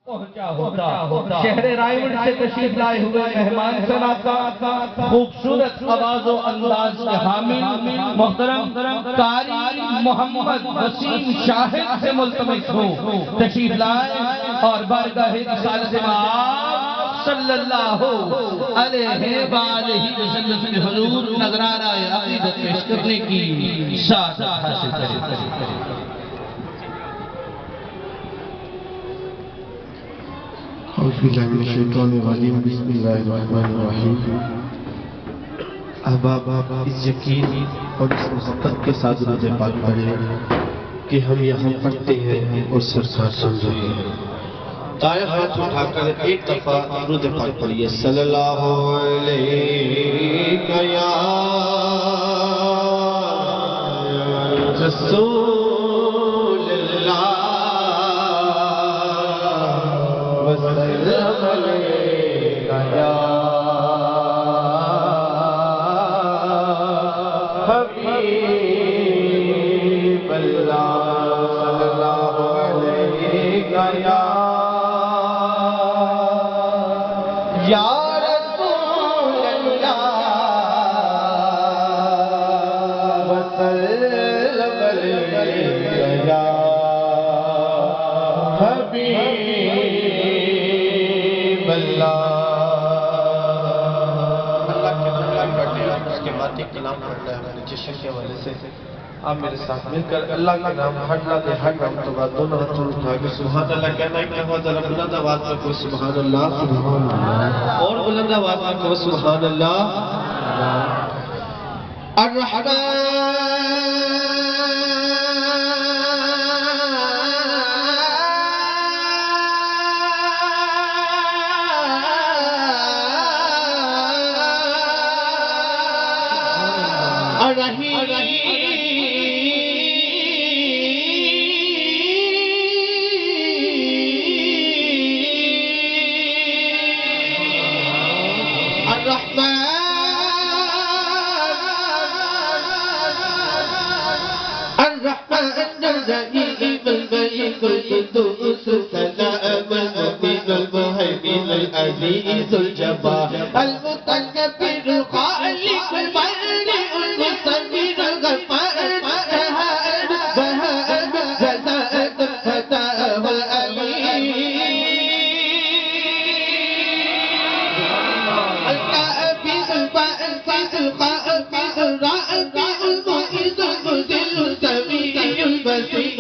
پہنچا ہوتا شہر رائے گڑھ سے تشریف لائے ہوئے مہمان سناتا خوبصورت آواز و انداز کے حامل محترم قاری محمد وسیم شاہد سے ملتمس ہوں تشریف لائے اور بارگاہ رسالت مآب صلی اللہ علیہ وآلہ وسلم کے حضور نذرانہ عقیدت پیش کرنے کی سعادت حاصل کریں۔ اعوذ باللہ من الشیطان الرجیم بسم اللہ الرحمن الرحیم۔ احباب اس یقین اور اس محبت کے ساتھ درود پاک پڑھ لیں کہ ہم یہاں پڑھتے ہیں اور سرکار سن رہے ہیں۔ دائیں ہاتھ اٹھا کر ایک دفعہ درود پاک پڑھیے۔ صلی اللہ علیہ یا رسول اللہ وسلم علیہ یا حبیب اللہ صلی اللہ علیہ یا رسول اللہ وسلم علیہ یا حبیب اللہ کے نام پڑھنے ہیں اس کے بعد ایک نام پڑھنا ہے اپنے جشن کے حوالے سے آپ میرے ساتھ مل کر اللہ کے نام ہر نام تو بعد دونوں ہاتھوں اٹھا کے سبحان اللہ کہنا ہے کہ بہت ذرا بلند آواز میں کوئی سبحان اللہ اور بلند آواز میں کوئی سبحان اللہ العزيز الجبار المتكبر الخالق البارئ المصور الغفار القهار الوهاب الرزاق الفتاح العليم الكافي الباسط الخافي الرافع المعز المذل السميع البصير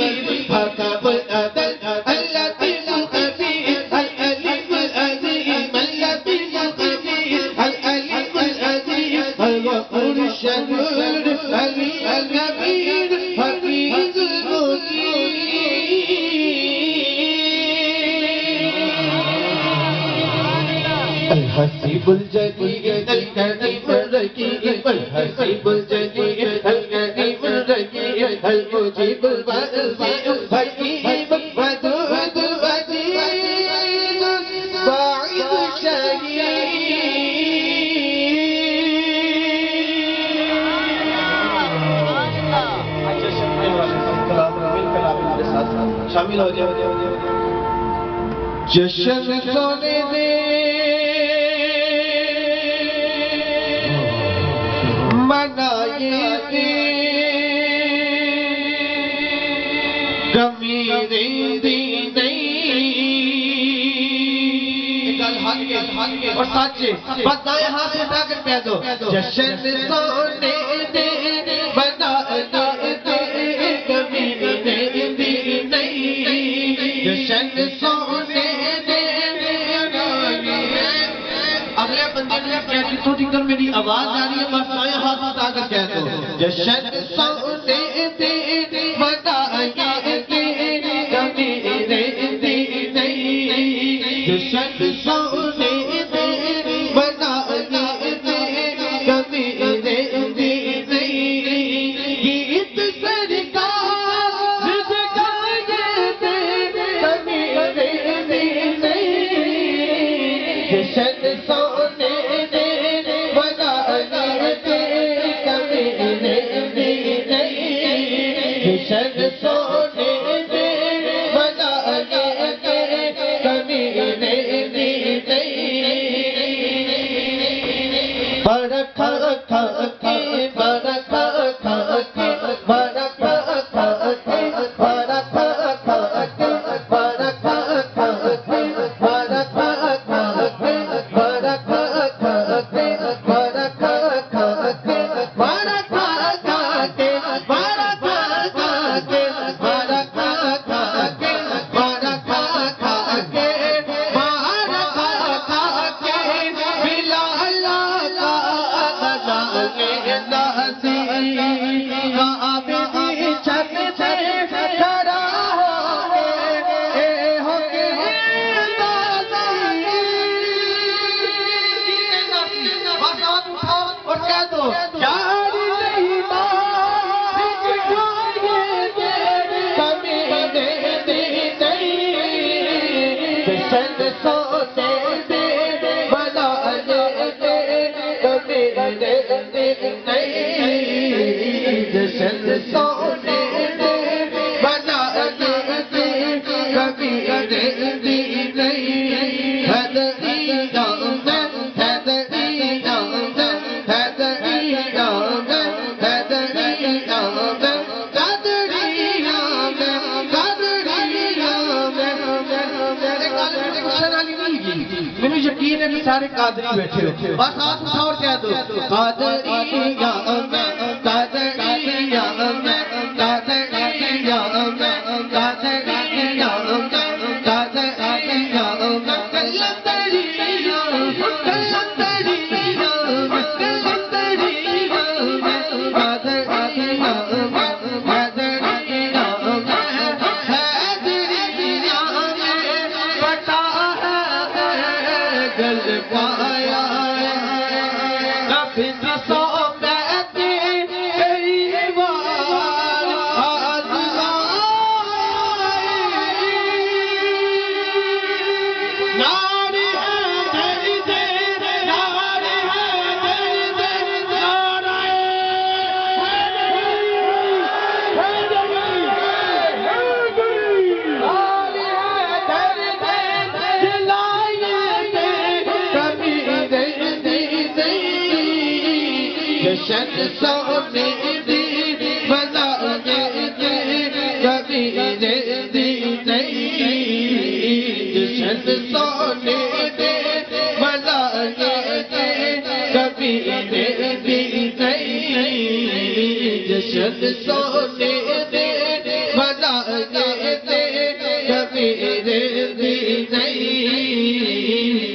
حكم العدل اللطيف الخبير الأليم العظيم اللطيف الخبير الأليم العظيم الغفور الشكور العلي الكبير حفيظ المقيم الحسيب الجليل الكريم الرقيب الحسيب الجليل الكريم الرقيب المجيب الواسع الحكيم ودود الوديد باعث الشهيد شامل ہو جائے جشن سونے دے منائے دے کمی رہندی نہیں اور ساتھے بتائے ہاتھ اٹھا کر کہہ دو جشن سونے دے منائے دے کمی رہندی نہیں جشن سونے دے اگلے بندے نے کہتی تو دیکھ کر میری آواز آ رہی ہے بس آئے ہاتھ اٹھا کر کہہ دو جشن سونے دے منائے دے کمی رہندی نہیں جشن سونے دے منائے دے کمی رہندی نہیں گیت سرکار گائے دے کمی رہندی نہیں جشن سونے دے منائے دے کمی رہندی نہیں جشن سونے دے منائے دے کبھی نہیں بڑا کھا کھا کے بڑا کھا کھا کے بڑا کھا کھا کے بڑا کھا کھا کے بڑا کھا کھا کے بڑا کھا کھا کے بڑا کھا کھا کے بڑا کھا کھا کے بڑا کھا کھا کے بڑا کھا کھا کے بڑا کھا کھا کے بڑا کھا کھا کے بڑا کھا کھا کے بلال مجھے یقین ہے کہ سارے قادری بیٹھے ہو بس ہاتھ اٹھا اور کہہ دو قادریہ قادریہ قادریہ قادریہ جشن سونے دی بنا کبھی دی نہیں جشن سونے دی بنا کبھی دی نہیں جشن سونے دی بنا کبھی دی نہیں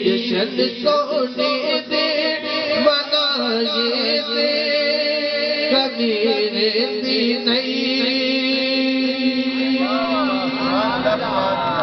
جشن سونے